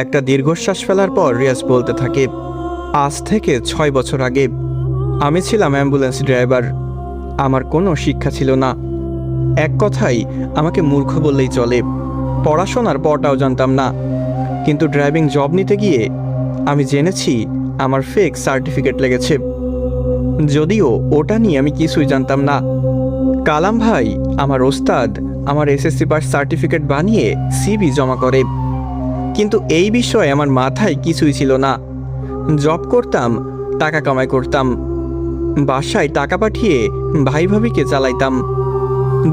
একটা দীর্ঘশ্বাস ফেলার পর রিয়াজ বলতে থাকে, আজ থেকে 6 বছর আগে আমি ছিলাম অ্যাম্বুলেন্স ড্রাইভার। আমার কোনো শিক্ষা ছিল না, এক কথাই আমাকে মূর্খ বললেই চলে। পড়াশোনার পরটাও জানতাম না, কিন্তু ড্রাইভিং জব নিতে গিয়ে আমি জেনেছি আমার ফেক সার্টিফিকেট লেগেছে, যদিও ওটা নিয়ে আমি কিছুই জানতাম না। কালাম ভাই আমার ওস্তাদ আমার এসএসসি পাস সার্টিফিকেট বানিয়ে সিভি জমা করে, কিন্তু এই বিষয়ে আমার মাথায় কিছুই ছিল না। জব করতাম, টাকা কামাই করতাম, বাসায় টাকা পাঠিয়ে ভাই ভাবিকে চালাইতাম।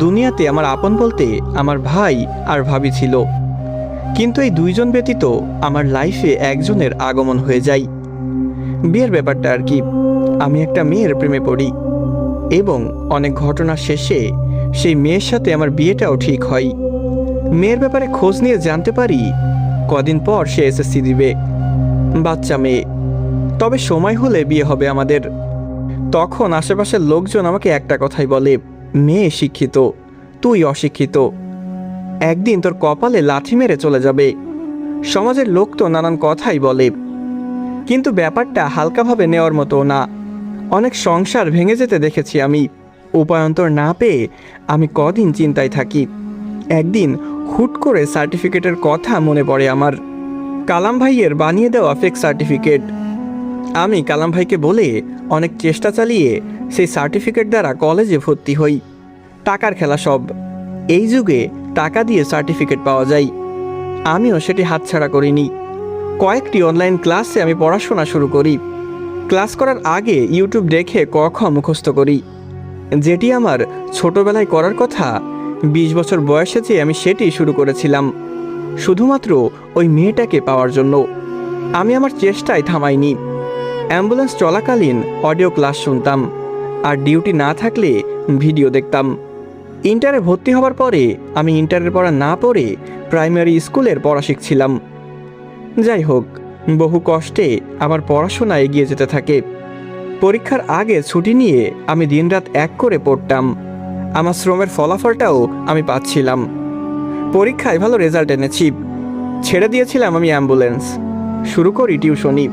দুনিয়াতে আমার আপন বলতে আমার ভাই আর ভাবি ছিল, কিন্তু এই দুইজন ব্যতীত আমার লাইফে একজনের আগমন হয়ে যায়। বিয়ের ব্যাপারটা আর কি, আমি একটা মেয়ের প্রেমে পড়ি এবং অনেক ঘটনা শেষে সেই মেয়ের সাথে আমার বিয়েটাও ঠিক হয়। মেয়ের ব্যাপারে খোঁজ নিয়ে জানতে পারি কদিন পর সে এসএসসি দিবে, বাচ্চা মেয়ে, তবে সময় হলে বিয়ে হবে আমাদের। তখন আশেপাশের লোকজন আমাকে একটা কথাই বলে, মেয়ে শিক্ষিত, তুই অশিক্ষিত, একদিন তোর কপালে লাথি মেরে চলে যাবে। সমাজের লোক তো নানান কথাই বলে, কিন্তু ব্যাপারটা হালকাভাবে নেওয়ার মতো না। অনেক সংসার ভেঙে যেতে দেখেছি আমি। উপায়ন্তর না পেয়ে আমি কদিন চিন্তায় থাকি। একদিন হুট করে সার্টিফিকেটের কথা মনে পড়ে আমার, কালাম ভাইয়ের বানিয়ে দেওয়া ফেক সার্টিফিকেট। আমি কালাম ভাইকে বলে অনেক চেষ্টা চালিয়ে সেই সার্টিফিকেট দ্বারা কলেজে ভর্তি হই। টাকার খেলা সব, এই যুগে টাকা দিয়ে সার্টিফিকেট পাওয়া যায়। আমিও সেটি হাতছাড়া করিনি। কয়েকটি অনলাইন ক্লাসে আমি পড়াশোনা শুরু করি। ক্লাস করার আগে ইউটিউব দেখে ক খ মুখস্থ করি, যেটি আমার ছোটবেলায় করার কথা। 20 বছর বয়সে যে আমি সেটি শুরু করেছিলাম, শুধুমাত্র ওই মেয়েটাকে পাওয়ার জন্য। আমি আমার চেষ্টায় থামাইনি। অ্যাম্বুলেন্স চলাকালীন অডিও ক্লাস শুনতাম, আর ডিউটি না থাকলে ভিডিও দেখতাম। ইন্টারে ভর্তি হওয়ার পরে আমি ইন্টারের পড়া না পড়ে প্রাইমারি স্কুলের পড়া শিখছিলাম। যাই হোক, বহু কষ্টে আমার পড়াশোনা এগিয়ে যেতে থাকে। পরীক্ষার আগে ছুটি নিয়ে আমি দিনরাত এক করে পড়তাম। আমার শ্রমের ফলাফলটাও আমি পাচ্ছিলাম। পরীক্ষায় ভালো রেজাল্ট এনেছি। ছেড়ে দিয়েছিলাম আমি অ্যাম্বুলেন্স, শুরু করি টিউশনি।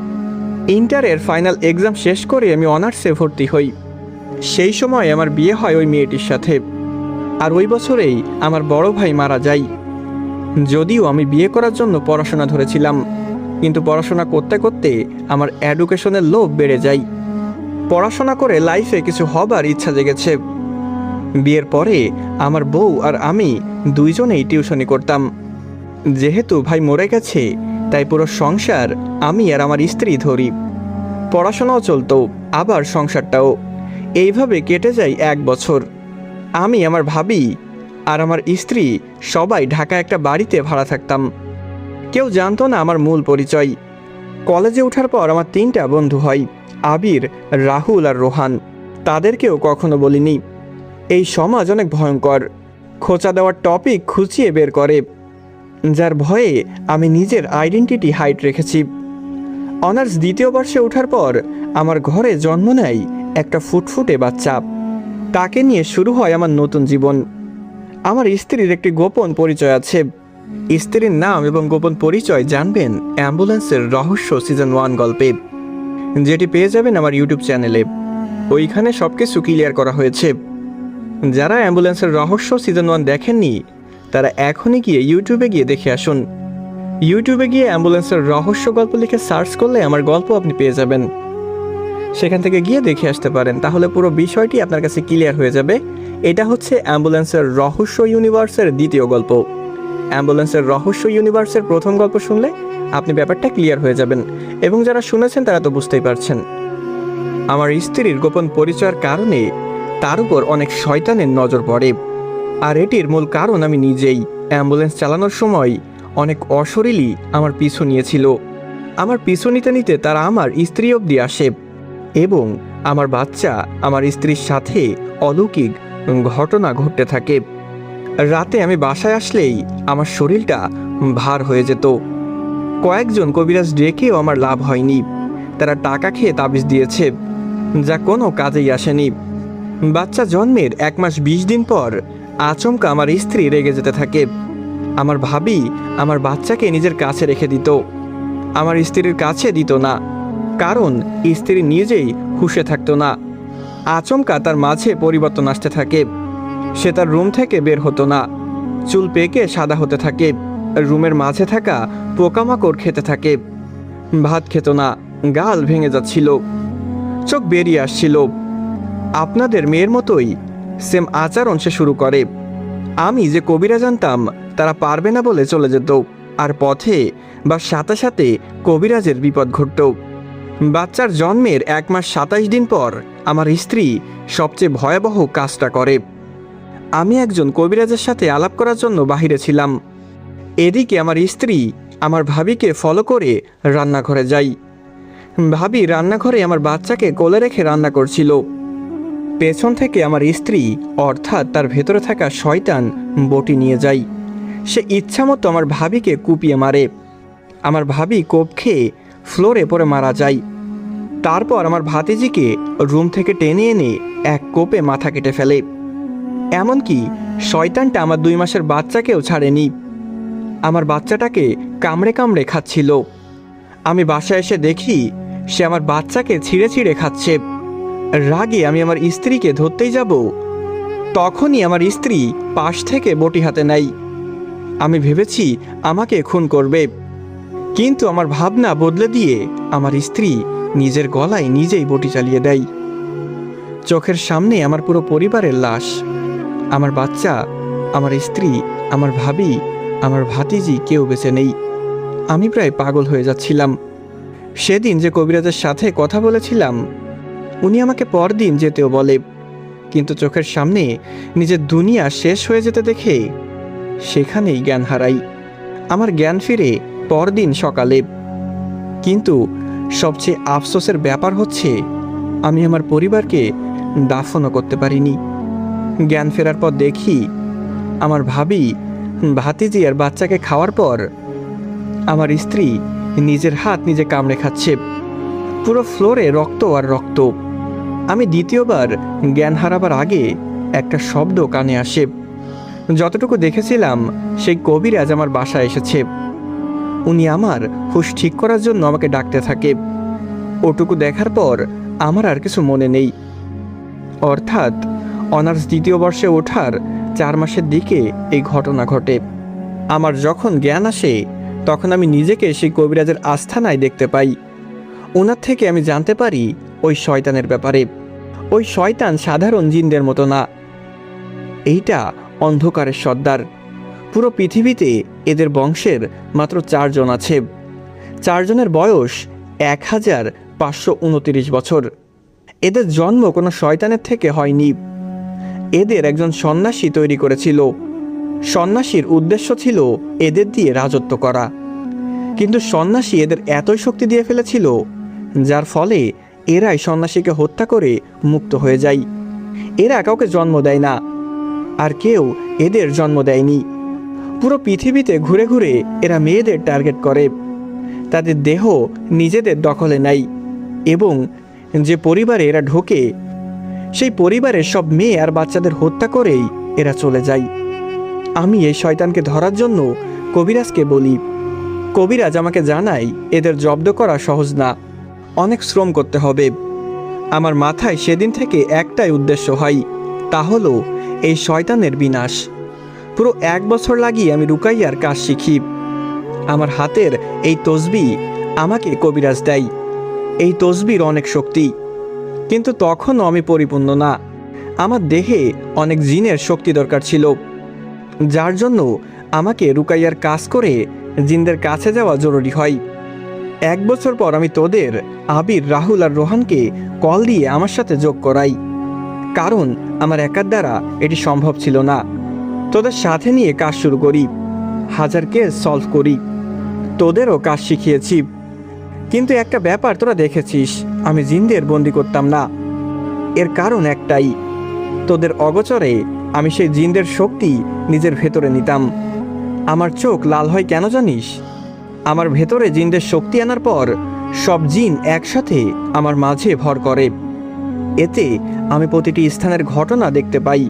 ইন্টারের ফাইনাল এক্সাম শেষ করে আমি অনার্সে ভর্তি হই। সেই সময় আমার বিয়ে হয় ওই মেয়েটির সাথে, আর ওই বছরেই আমার বড় ভাই মারা যায়। যদিও আমি বিয়ে করার জন্য পড়াশোনা ধরেছিলাম, কিন্তু পড়াশোনা করতে করতে আমার এডুকেশনের লোভ বেড়ে যায়। পড়াশোনা করে লাইফে কিছু হবার ইচ্ছা জেগেছে। বিয়ের পরে আমার বউ আর আমি দুইজনেই টিউশনি করতাম। যেহেতু ভাই মরে গেছে, তাই পুরো সংসার আমি আর আমার স্ত্রী ধরি। পড়াশোনাও চলতো, আবার সংসারটাও। এইভাবে কেটে যায় 1 বছর। আমি, আমার ভাবি আর আমার স্ত্রী সবাই ঢাকা একটা বাড়িতে ভাড়া থাকতাম। কেউ জানতো না আমার মূল পরিচয়। কলেজে ওঠার পর আমার 3টা বন্ধু হয়, আবির, রাহুল আর রোহান। তাদেরকেও কখনো বলিনি। এই সমাজ অনেক ভয়ঙ্কর, খোঁচা দেওয়ার টপিক খুঁচিয়ে বের করে, যার ভয়ে আমি নিজের আইডেন্টিটি হাইড রেখেছি। অনার্স 2য় বর্ষে ওঠার পর আমার ঘরে জন্ম নেয় একটা ফুটফুটে বাচ্চা। তাকে নিয়ে শুরু হয় আমার নতুন জীবন। আমার স্ত্রীর একটি গোপন পরিচয় আছে। স্ত্রীর নাম এবং গোপন পরিচয় জানবেন অ্যাম্বুলেন্সের রহস্য সিজন 1 গল্পে, যেটি পেয়ে যাবেন আমার ইউটিউব চ্যানেলে। ওইখানে সব কিছু ক্লিয়ার করা হয়েছে। যারা অ্যাম্বুলেন্সের রহস্য সিজন 1 দেখেননি, তারা এখনই গিয়ে ইউটিউবে গিয়ে দেখে আসুন। ইউটিউবে গিয়ে অ্যাম্বুলেন্সের রহস্য গল্প লিখে সার্চ করলে আমার গল্প আপনি পেয়ে যাবেন। সেখান থেকে গিয়ে দেখে আসতে পারেন, তাহলে পুরো বিষয়টি আপনার কাছে ক্লিয়ার হয়ে যাবে। এটা হচ্ছে অ্যাম্বুলেন্সের রহস্য ইউনিভার্সের 2য় গল্প। অ্যাম্বুলেন্সের রহস্য ইউনিভার্সের প্রথম গল্প শুনলে আপনি ব্যাপারটা ক্লিয়ার হয়ে যাবেন, এবং যারা শুনেছেন তারা তো বুঝতেই পারছেন। আমার স্ত্রীর গোপন পরিচয়ের কারণে তার উপর অনেক শয়তানের নজর পড়ে, আর এটির মূল কারণ আমি নিজেই। অ্যাম্বুলেন্স চালানোর সময় অনেক অশরীরী আমার পিছু নিয়েছিল। আমার পিছু নিতে নিতে তারা আমার স্ত্রী অবধি আসে, এবং আমার বাচ্চা আমার স্ত্রীর সাথে অলৌকিক ঘটনা ঘটতে থাকে। রাতে আমি বাসায় আসলেই আমার শরীরটা ভার হয়ে যেত। কয়েকজন কবিরাজ ডেকেও আমার লাভ হয়নি। তারা টাকা খেয়ে তাবিজ দিয়েছে, যা কোনো কাজেই আসেনি। বাচ্চা জন্মের 1 মাস 20 দিন পর আচমকা আমার স্ত্রী রেগে যেতে থাকে। আমার ভাবি আমার বাচ্চাকে নিজের কাছে রেখে দিত। আমার স্ত্রীর কাছে দিত না, কারণ স্ত্রী নিজেই হুঁশে থাকতো না। আচমকা তার মাঝে পরিবর্তন আসতে থাকে। সে তার রুম থেকে বের হতো না, চুল পেকে সাদা হতে থাকে, রুমের মাঝে থাকা পোকামাকড় খেতে থাকে, ভাত খেত না, গাল ভেঙে যাচ্ছিল, চোখ বেরিয়ে আসছিল। আপনাদের মেয়ের মতোই সেম আচরণ সে শুরু করে। আমি যে কবিরা জানতাম তারা পারবে না বলে চলে যেত, আর পথে বা সাথে সাথে কবিরাজের বিপদ ঘটত। বাচ্চার জন্মের 1 মাস 27 দিন পর আমার স্ত্রী সবচেয়ে ভয়াবহ কাজটা করে। আমি একজন কবিরাজের সাথে আলাপ করার জন্য বাহিরে ছিলাম। এদিকে আমার স্ত্রী আমার ভাবিকে ফলো করে রান্নাঘরে যাই। ভাবি রান্নাঘরে আমার বাচ্চাকে কোলে রেখে রান্না করছিল। পেছন থেকে আমার স্ত্রী অর্থাৎ তার ভেতরে থাকা শয়তান বটি নিয়ে যায়। সে ইচ্ছামতো আমার ভাবিকে কুপিয়ে মারে। আমার ভাবি কোপ খেয়ে ফ্লোরে পড়ে মারা যায়। তারপর আমার ভাতিজিকে রুম থেকে টেনে এনে এক কোপে মাথা কেটে ফেলে। এমনকি শয়তানটা আমার 2 মাসের বাচ্চাকেও ছাড়েনি। আমার বাচ্চাটাকে কামড়ে কামড়ে খাচ্ছিল। আমি বাসায় এসে দেখি সে আমার বাচ্চাকে ছিঁড়ে ছিঁড়ে খাচ্ছে। রাগে আমি আমার স্ত্রীকে ধরতেই যাব, তখনই আমার স্ত্রী পাশ থেকে বটি হাতে নেয়। আমি ভেবেছি আমাকে খুন করবে, কিন্তু আমার ভাবনা বদলে দিয়ে আমার স্ত্রী নিজের গলায় নিজেই বটি চালিয়ে দেয়। চোখের সামনে আমার পুরো পরিবারের লাশ, আমার বাচ্চা, আমার স্ত্রী, আমার ভাবি, আমার ভাতিজি কেউ বেঁচে নেই। আমি প্রায় পাগল হয়ে যাচ্ছিলাম। সেদিন যে কবিরাজের সাথে কথা বলেছিলাম উনি আমাকে পরদিন যেতেও বলে, কিন্তু চোখের সামনে নিজের দুনিয়া শেষ হয়ে যেতে দেখে সেখানেই জ্ঞান হারাই। আমার জ্ঞান ফিরে পরদিন সকালে। কিন্তু সবচেয়ে আফসোসের ব্যাপার হচ্ছে আমি আমার পরিবারকে দাফনও করতে পারিনি। জ্ঞান ফেরার পর দেখি আমার ভাবি, ভাতিজি আর বাচ্চাকে খাওয়ার পর আমার স্ত্রী নিজের হাত নিজে কামড়ে খাচ্ছে। পুরো ফ্লোরে রক্ত আর রক্ত। আমি দ্বিতীয়বার জ্ঞান হারাবার আগে একটা শব্দ কানে আসে। যতটুকু দেখেছিলাম সেই কবিরাজ আমার বাসায় এসেছে। উনি আমার হুঁশ ঠিক করার জন্য আমাকে ডাকতে থাকে। ওটুকু দেখার পর আমার আর কিছু মনে নেই। অর্থাৎ অনার্স 2য় বর্ষে ওঠার 4 মাসের দিকে এই ঘটনা ঘটে। আমার যখন জ্ঞান আসে তখন আমি নিজেকে সেই কবিরাজের আস্থানায় দেখতে পাই। ওনার থেকে আমি জানতে পারি ওই শয়তানের ব্যাপারে। ওই শয়তান সাধারণ জিনদের মতো না, এইটা অন্ধকারের সর্দার। পুরো পৃথিবীতে এদের বংশের মাত্র 4 জন আছে। 4 জনের বয়স 1529 বছর। এদের জন্ম কোনো শয়তানের থেকে হয়নি। এদের একজন সন্ন্যাসী তৈরি করেছিল। সন্ন্যাসীর উদ্দেশ্য ছিল এদের দিয়ে রাজত্ব করা, কিন্তু সন্ন্যাসী এদের এতই শক্তি দিয়ে ফেলেছিল যার ফলে এরাই সন্ন্যাসীকে হত্যা করে মুক্ত হয়ে যায়। এরা কাউকে জন্ম দেয় না, আর কেউ এদের জন্ম দেয়নি। পুরো পৃথিবীতে ঘুরে ঘুরে এরা মেয়েদের টার্গেট করে, তাদের দেহ নিজেদের দখলে নেয়, এবং যে পরিবারে এরা ঢোকে সেই পরিবারের সব মেয়ে আর বাচ্চাদের হত্যা করেই এরা চলে যায়। আমি এই শয়তানকে ধরার জন্য কবিরাজকে বলি। কবিরাজ আমাকে জানায় এদের জব্দ করা সহজ না, অনেক শ্রম করতে হবে। আমার মাথায় সেদিন থেকে একটাই উদ্দেশ্য হয়, তা হলো এই শয়তানের বিনাশ। পুরো 1 বছর লাগিয়ে আমি রুকাইয়ার কাজ শিখি। আমার হাতের এই তসবিহ আমাকে কবিরাজ দেয়। এই তসবির অনেক শক্তি, কিন্তু তখনও আমি পরিপূর্ণ না। আমার দেহে অনেক জিনের শক্তি দরকার ছিল, যার জন্য আমাকে রুকাইয়ার কাজ করে জিনদের কাছে যাওয়া জরুরি হয়। 1 বছর পর আমি তোদের আবির, রাহুল আর রোহানকে কল দিয়ে আমার সাথে যোগ করাই, কারণ আমার একার দ্বারা এটি সম্ভব ছিল না। তোদের সাথে নিয়ে কাজ শুরু করি, 1000 কেস সলভ করি। তোদেরও কাজ শিখিয়েছি, কিন্তু একটা ব্যাপার তোরা দেখেছিস, আমি জিনদের বন্দি করতাম না। এর কারণ একটাই, তোদের অগোচরে আমি সেই জিনদের শক্তি নিজের ভেতরে নিতাম। আমার চোখ লাল হয় কেন জানিস? আমার ভেতরে জিনদের শক্তি আনার পর সব জিন একসাথে আমার মাঝে ভর করে। এতে আমি প্রতিটি স্থানের ঘটনা দেখতে পাই।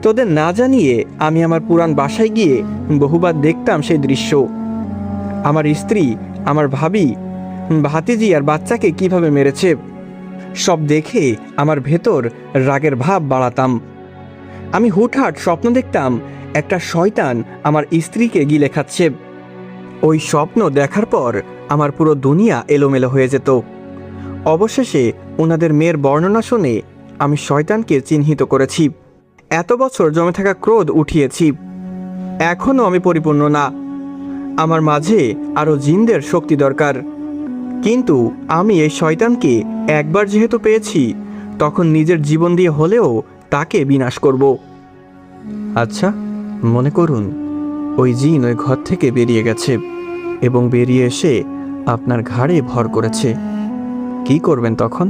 তোদের না জানিয়ে আমি আমার পুরান বাসায় গিয়ে বহুবার দেখতাম সেই দৃশ্য। আমার স্ত্রী আমার ভাবি ভাতিজি আর বাচ্চাকে কিভাবে মেরেছে, সব দেখে আমার ভেতর রাগের ভাব বাড়াতাম। আমি হুটহাট স্বপ্ন দেখতাম একটা শয়তান আমার স্ত্রীকে গিলে খাচ্ছে। ওই স্বপ্ন দেখার পর আমার পুরো দুনিয়া এলোমেলো হয়ে যেত। অবশেষে ওনাদের মেয়ের বর্ণনা শুনে আমি শয়তানকে চিহ্নিত করেছি। এত বছর জমে থাকা ক্রোধ উঠিয়েছি। এখনও আমি পরিপূর্ণ না, আমার মাঝে আরও জিনদের শক্তি দরকার। কিন্তু আমি এই শয়তানকে একবার যেহেতু পেয়েছি, তখন নিজের জীবন দিয়ে হলেও তাকে বিনাশ করব। আচ্ছা, মনে করুন ওই জিন ওই ঘর থেকে বেরিয়ে গেছে এবং বেরিয়ে এসে আপনার ঘাড়ে ভর করেছে, কি করবেন তখন?